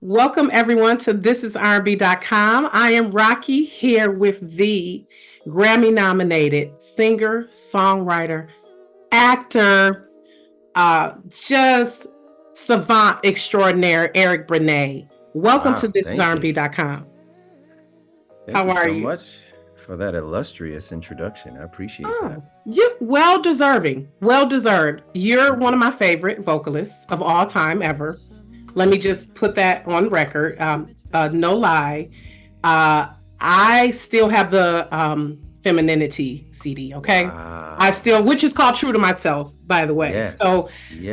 Welcome everyone to thisisrb.com. I am Rocky here with the Grammy nominated singer, songwriter, actor, just savant extraordinaire, Eric Benet. Welcome to Wow, thank you. thisisrb.com. Thank How you are so you? much for that illustrious introduction. I appreciate that. You well deserving. Well deserved. You're Thank one you. of my favorite vocalists of all time ever. Let me Thank you. just put that on record. No lie. Uh, I still have the femininity CD, okay? I Wow. still, which is called True to Myself, by the way. Yes. So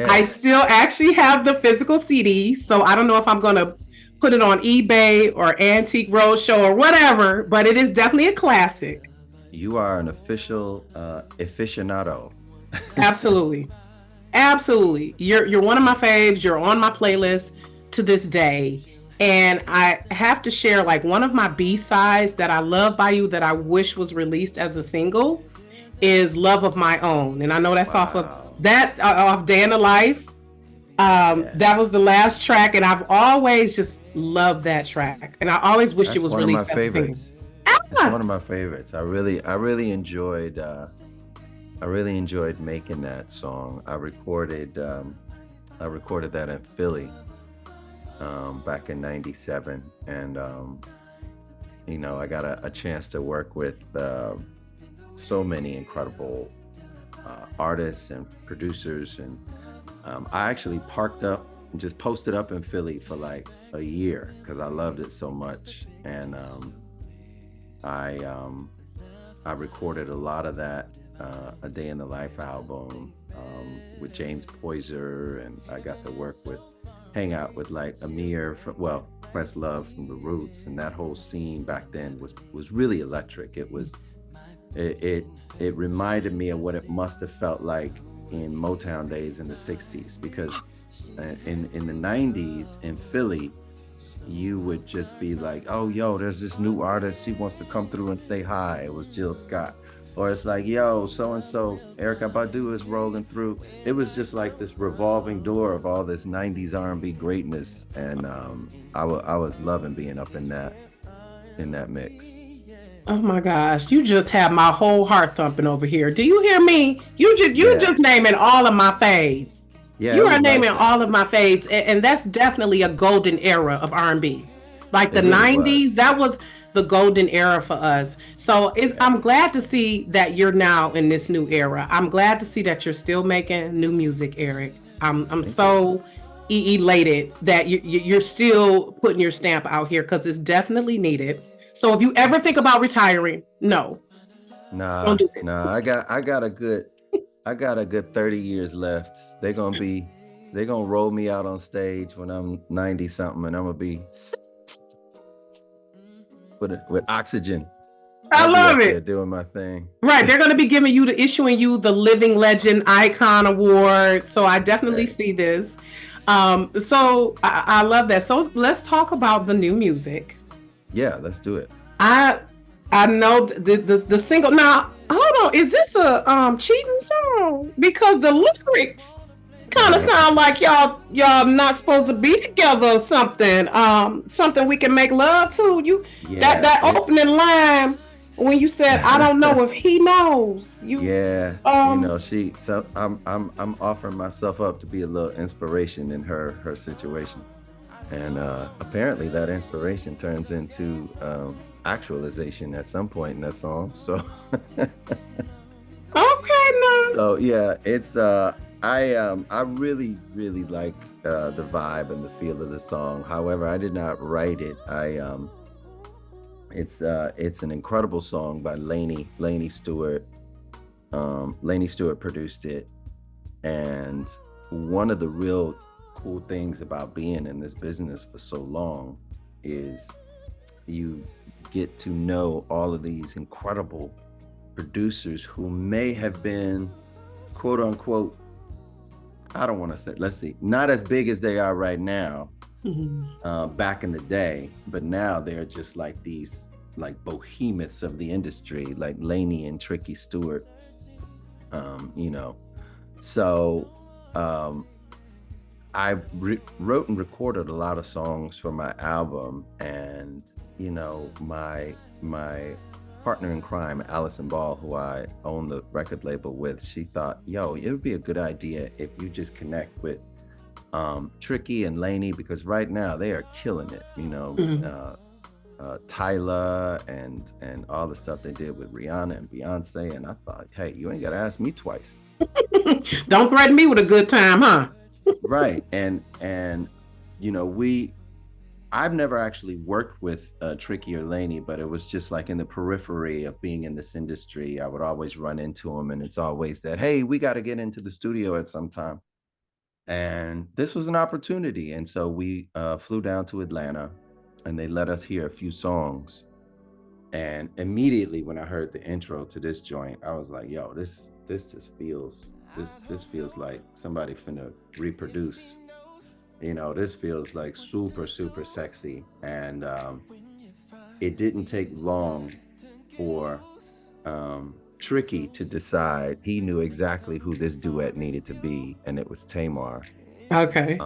I still Yes. actually have the physical CD. So I don't know if I'm going to put it on eBay or Antique Roadshow or whatever, but it is definitely a classic. You are an official aficionado. Absolutely. Absolutely. You're one of my faves. You're on my playlist to this day. And I have to share like one of my B-sides that I love by you that I wish was released as a single is Love of My Own. And I know that's off of Wow. that off Day in the Life. Yeah. That was the last track, and I've always just loved that track. And I always wished it That's was one of my released as a single. favorites. It's Ah, one of my favorites. I really enjoyed making that song. I recorded that in Philly back in '97, and I got a chance to work with so many incredible artists and producers, and I actually parked up and just posted up in Philly for like a year because I loved it so much, and I I recorded a lot of that A Day in the Life album with James Poyser, and I got to hang out with like Amir from Questlove from the Roots, and that whole scene back then was really electric. It reminded me of what it must have felt like in Motown days in the '60s, because in the '90s in Philly, you would just be like, oh, yo, there's this new artist. He wants to come through and say hi. It was Jill Scott. Or it's like, yo, so and so, Erykah Badu is rolling through. It was just like this revolving door of all this '90s R&B greatness, and I was loving being up in that mix. oh my gosh, you just have my whole heart thumping over here. Do you hear me? You Yeah, just naming all of my faves. yeah, You it are was naming like that. all of my faves, and that's definitely a golden era of R&B. Like the It really 90s, was. that was the golden era for us. So Yeah, I'm glad to see that you're now in this new era. I'm glad to see that you're still making new music, Eric. I'm thank you. so elated that you're still putting your stamp out here because it's definitely needed. So if you ever Thank think you. about retiring, no, don't Nah, do it. nah. I got a good 30 years left. They're gonna roll me out on stage when I'm 90 something, and I'm gonna be with oxygen. I I'll be love up there it. doing my thing. Right, they're going to be issuing you the Living Legend Icon Award. So I definitely Right. see this. So I love that. So let's talk about the new music. Yeah, let's do it. I I know the single. Now hold on, is this a cheating song? Because the lyrics kind of sound like y'all not supposed to be together or something. Something we can make love to. You Yeah, that it's opening line when you said I don't know if he knows you. yeah, Um, I'm offering myself up to be a little inspiration in her situation. And apparently that inspiration turns into actualization at some point in that song. So okay, now. so yeah, it's I really really like the vibe and the feel of the song. However, I did not write it. I It's an incredible song by Laney Stewart. Laney Stewart produced it, and one of the real cool things about being in this business for so long is you get to know all of these incredible producers who may have been, quote unquote, I don't want to say, let's see, not as big as they are right now, Mhm. back in the day, but now they're just like these like behemoths of the industry, like Laney and Tricky Stewart. um, you know, so um, wrote and recorded a lot of songs for my album, and my partner in crime, Allison Ball, who I own the record label with, she thought, yo, it would be a good idea if you just connect with Tricky and Laney, because right now they are killing it, Tyla and all the stuff they did with Rihanna and Beyoncé. And I thought, hey, you ain't gotta ask me twice. Don't threaten me with a good time, huh? Right. And I've never actually worked with Tricky or Laney, but it was just like in the periphery of being in this industry. I would always run into them, and it's always that, hey, we got to get into the studio at some time. And this was an opportunity. And so we flew down to Atlanta, and they let us hear a few songs. And immediately when I heard the intro to this joint, I was like, yo, this just feels, this feels like somebody finna reproduce. This feels like super, super sexy. And it didn't take long for Tricky to decide he knew exactly who this duet needed to be, and it was Tamar. Okay.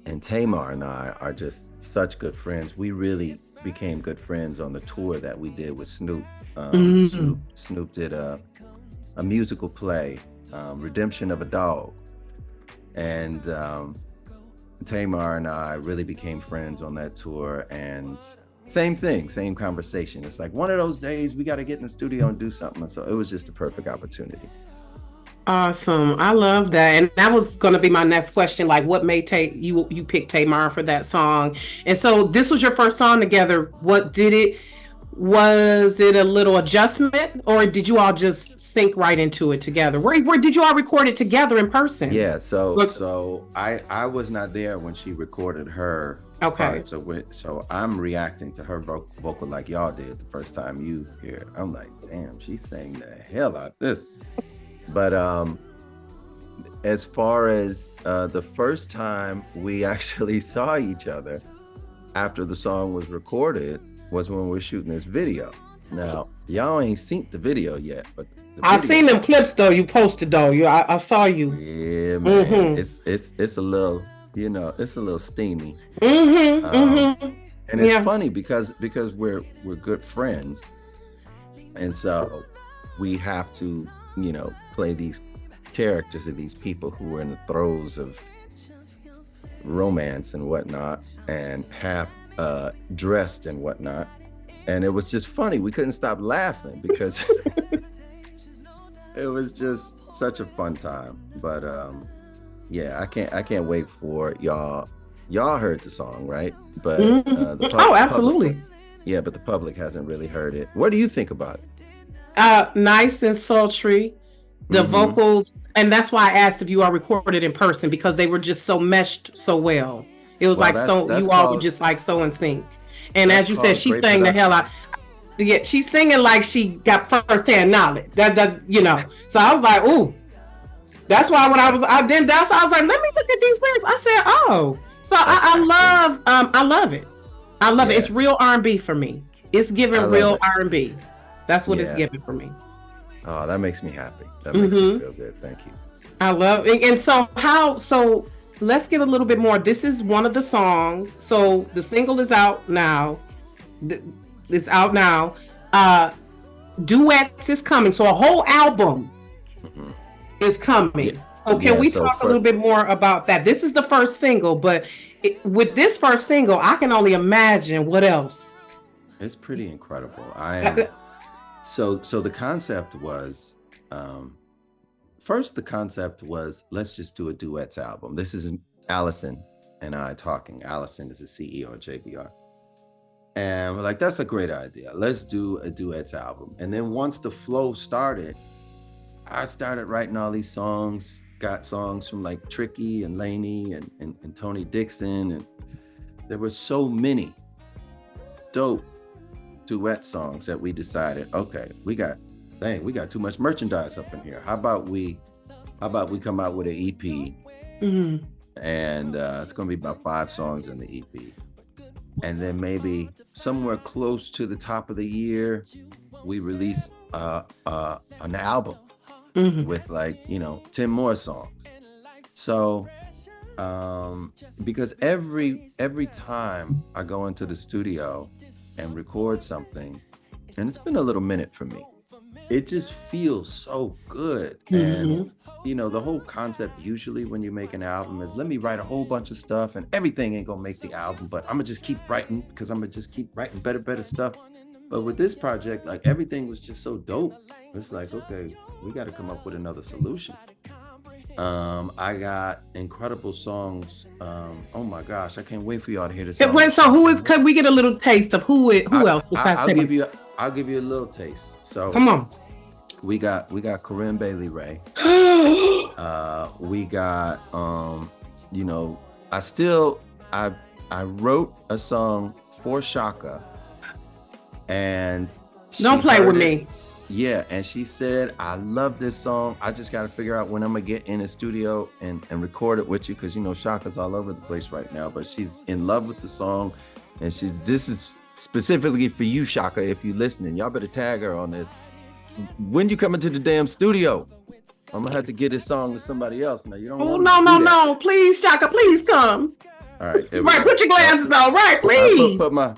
And Tamar and I are just such good friends. We really became good friends on the tour that we did with Snoop. Snoop did a musical play, Redemption of a Dog. And Tamar and I really became friends on that tour, and same thing, same conversation. It's like one of those days we got to get in the studio and do something. And so it was just a perfect opportunity. Awesome. I love that. And that was going to be my next question. Like, what made you pick Tamar for that song? And so this was your first song together. Was it a little adjustment, or did you all just sync right into it together? Where did you all record it together in person? Yeah. So I was not there when she recorded her. Okay. So I'm reacting to her vocal like y'all did the first time you hear it. I'm like, damn, she sang the hell out of this. But as far as the first time we actually saw each other after the song was recorded was when we were shooting this video. Now, y'all ain't seen the video yet, but I seen them clips though. You posted though. I saw you. Yeah, man. Mm-hmm. It's a little, it's a little steamy. And it's funny because we're good friends, and so we have to play these characters of these people who are in the throes of romance and whatnot, and half dressed and whatnot. And it was just funny. We couldn't stop laughing because it was just such a fun time. But yeah, I can't wait for y'all heard the song, right? But absolutely. But the public hasn't really heard it. What do you think about it? Nice and sultry. The vocals, and that's why I asked if you are recorded in person, because they were just so meshed so well. It was all were just like so in sync. And as you said, she sang the hell out. Yeah, she's singing like she got firsthand knowledge. That So I was like, ooh. That's why when I was like, let me look at these lyrics. I said, oh. So I love it. I love it. It's real R&B for me. It's giving real R&B. That's what it's giving for me. Oh, that makes me happy. That makes me feel good. Thank you. I love it. And so let's get a little bit more. This is one of the songs. So the single is out now. It's out now. Duets is coming. So a whole album is coming. So can we talk a little bit more about that? This is the first single, but with this first single, I can only imagine what else. It's pretty incredible. So the concept was, first the concept was, let's just do a duets album. This is Allison and I talking. Allison is the CEO of JBR. And we're like, that's a great idea. Let's do a duets album. And then once the flow started, I started writing all these songs, got songs from like Tricky and Laney and Tony Dixon. And there were so many dope duet songs that we decided, okay, we got too much merchandise up in here. How about we come out with an EP? And it's going to be about 5 songs in the EP. And then maybe somewhere close to the top of the year, we release an album with 10 more songs. So Because every time I go into the studio and record something, and it's been a little minute for me, it just feels so good. And the whole concept usually when you make an album is, let me write a whole bunch of stuff, and everything ain't gonna make the album, but I'm gonna just keep writing, because I'm gonna just keep writing better stuff. But with this project, like, everything was just so dope. It's like, okay, we got to come up with another solution. I got incredible songs. Oh my gosh, I can't wait for y'all to hear this song. Wait, so could we get a little taste of who else besides Tamar? I'll give you a little taste. So come on. We got Corinne Bailey Rae. We got I wrote a song for Shaka, and don't play with me. Yeah, and she said, I love this song. I just got to figure out when I'm going to get in the studio and record it with you, because, Shaka's all over the place right now, but she's in love with the song. And this is specifically for you, Shaka, if you're listening. Y'all better tag her on this. When you come into the damn studio, I'm going to have to get this song to somebody else. Now, you don't want no. Please, Shaka, please come. All right. Right, put your glasses on. Right, please. Put my...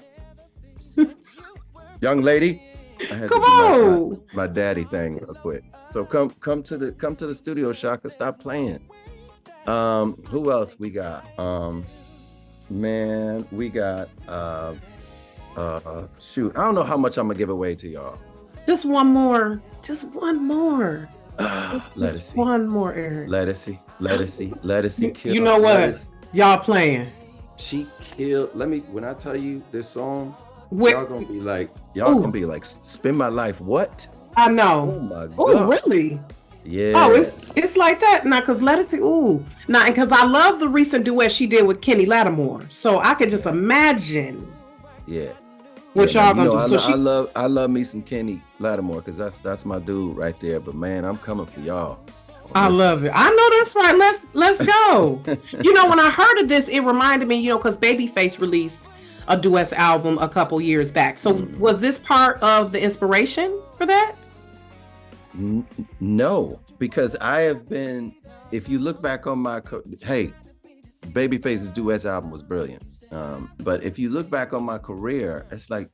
Young lady. Come on, my daddy thing real quick. So come to the studio, Shaka. Stop playing. Who else we got? We got shoot. I don't know how much I'm gonna give away to y'all. Just one more. Ledisi. One more, Eric. Ledisi killed. You know what? Y'all playing. She killed. When I tell you this song, y'all gonna be like, spend my life. What? I know. Oh my god. Oh, really? Yeah. Oh, it's like that now, because Ledisi. And because I love the recent duet she did with Kenny Lattimore, so I could just imagine. Yeah. What y'all gonna do? So I love me some Kenny Lattimore, because that's my dude right there. But man, I'm coming for y'all. I love it. I know that's right. Let's go. When I heard of this, it reminded me, because Babyface released a Duets album a couple years back. So was this part of the inspiration for that? No, because I have been, if you look back on Babyface's Duets album was brilliant. But if you look back on my career, it's like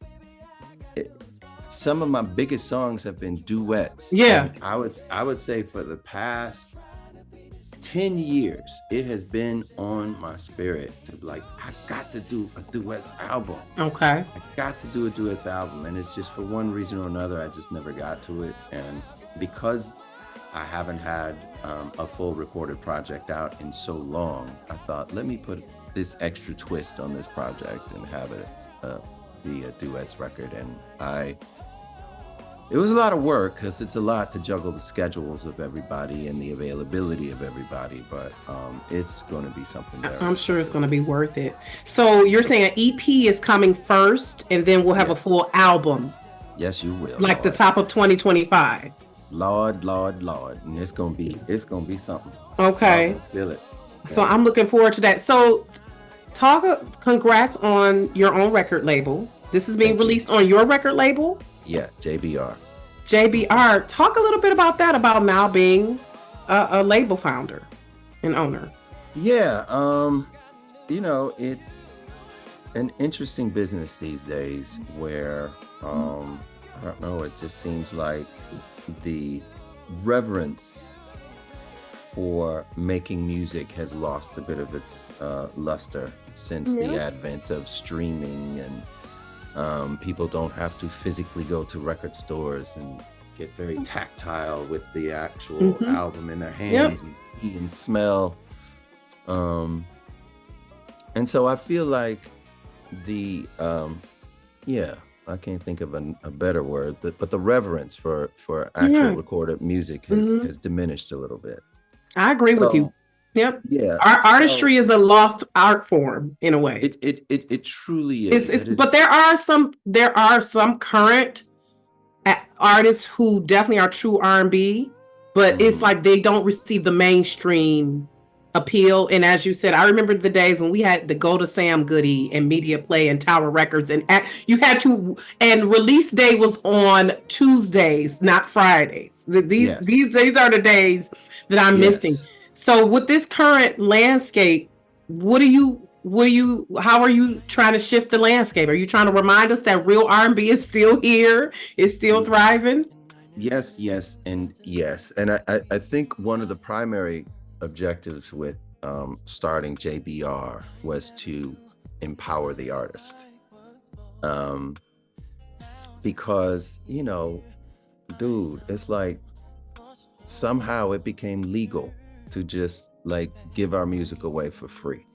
some of my biggest songs have been duets. Yeah. And I would say for the past 10 years, it has been on my spirit to I got to do a duets album. Okay. I got to do a duets album. And it's just, for one reason or another, I just never got to it. And because I haven't had a full recorded project out in so long, I thought, let me put this extra twist on this project and have it be a duets record. And it was a lot of work, because it's a lot to juggle the schedules of everybody and the availability of everybody, but it's going to be something there. I'm sure it's going to be worth it. So you're saying an EP is coming first, and then we'll have a full album? Yes, you will. Like Lord. The top of 2025. Lord, and it's gonna be something. Okay. Feel it. Okay. So I'm looking forward to that. So congrats on your own record label. This is being released on your record label? Yeah, JBR. JBR. Talk a little bit about that, about now being a label founder and owner. Yeah, it's an interesting business these days where, I don't know, it just seems like the reverence for making music has lost a bit of its luster since the advent of streaming, and people don't have to physically go to record stores and get very tactile with the actual album in their hands and eat and smell. And so I feel like I can't think of a better word, but the reverence for actual recorded music has diminished a little bit. I agree with you. Yep. Yeah. Artistry is a lost art form in a way. It truly is. But there are some current artists who definitely are true R&B, but it's like they don't receive the mainstream appeal. And as you said, I remember the days when we had the Go to Sam Goody and Media Play and Tower Records, and you had to, and release day was on Tuesdays, not Fridays. These are the days that I'm missing. So with this current landscape, how are you trying to shift the landscape? Are you trying to remind us that real R&B is still here, is still thriving? Yes, yes, and yes. And I think one of the primary objectives with starting JBR was to empower the artist. Um, because, dude, it's like somehow it became legal to just like give our music away for free.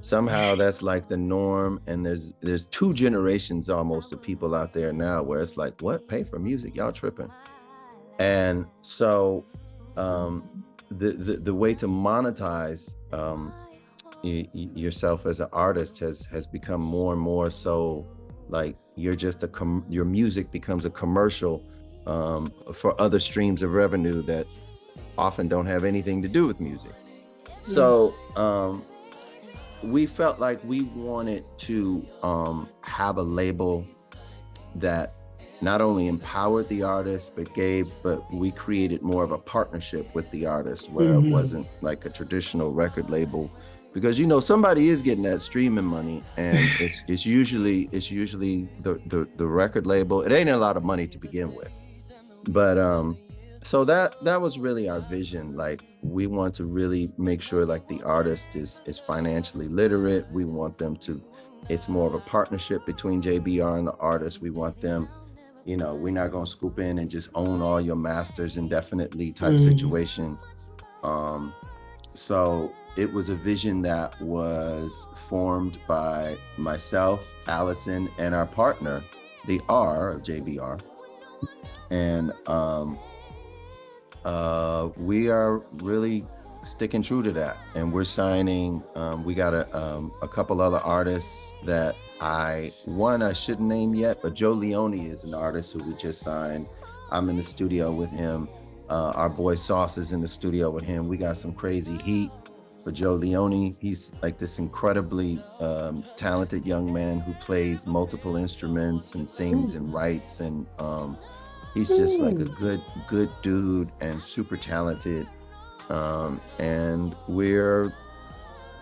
Somehow that's like the norm, and there's two generations almost of people out there now where it's like, what, pay for music? Y'all tripping. And so the way to monetize yourself as an artist has become more and more so like you're just your music becomes a commercial for other streams of revenue that often don't have anything to do with music. So we felt like we wanted to have a label that not only empowered the artist, but we created more of a partnership with the artist where it wasn't like a traditional record label, because somebody is getting that streaming money, and it's usually the record label. It ain't a lot of money to begin with, but so that was really our vision. Like, we want to really make sure like the artist is financially literate. We want them to, it's more of a partnership between JBR and the artist. We want them, we're not going to scoop in and just own all your masters indefinitely type situation. So it was a vision that was formed by myself, Allison, and our partner, the R of JBR. And we are really sticking true to that, and we're signing. We got a couple other artists that I shouldn't name yet, but Joe Leone is an artist who we just signed. I'm in the studio with him. Our boy Sauce is in the studio with him. We got some crazy heat for Joe Leone. He's like this incredibly talented young man who plays multiple instruments and sings and writes, and he's just like a good dude and super talented. And we're,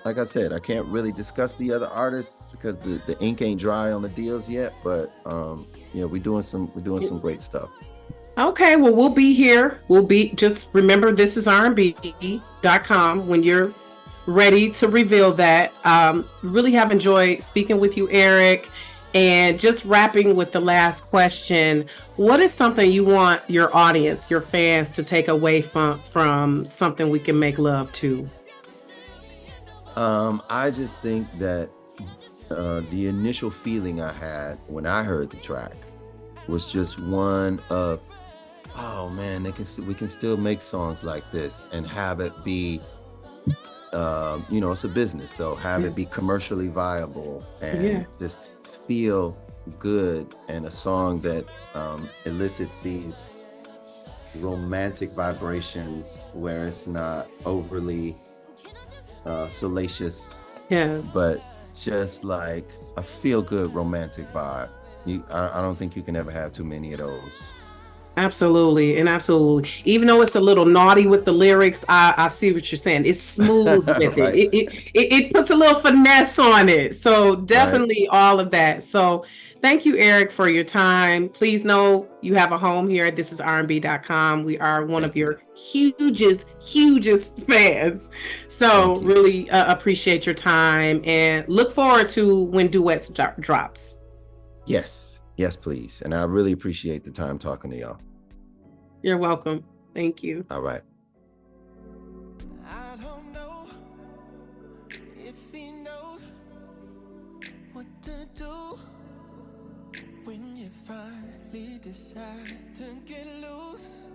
like I said, I can't really discuss the other artists because the ink ain't dry on the deals yet, but we're doing some great stuff. Okay, well, we'll be here. Just remember, this is rnb.com when you're ready to reveal that. Really have enjoyed speaking with you, Eric. And just wrapping with the last question, what is something you want your audience, your fans, to take away from something we can make love to? I just think that the initial feeling I had when I heard the track was just one of, oh man, we can still make songs like this and have it be, it's a business, so have it be commercially viable and just feel good, and a song that elicits these romantic vibrations where it's not overly salacious, but just like a feel-good romantic vibe. I don't think you can ever have too many of those. Absolutely. And absolutely. Even though it's a little naughty with the lyrics, I see what you're saying. It's smooth with Right. it puts a little finesse on it. So definitely all of that. So thank you, Eric, for your time. Please know you have a home here. This is rnb.com. We are one of your hugest fans. So really appreciate your time and look forward to when Duets drops. Yes, please. And I really appreciate the time talking to y'all. You're welcome. Thank you. All right. I don't know if he knows what to do when you finally decide to get loose.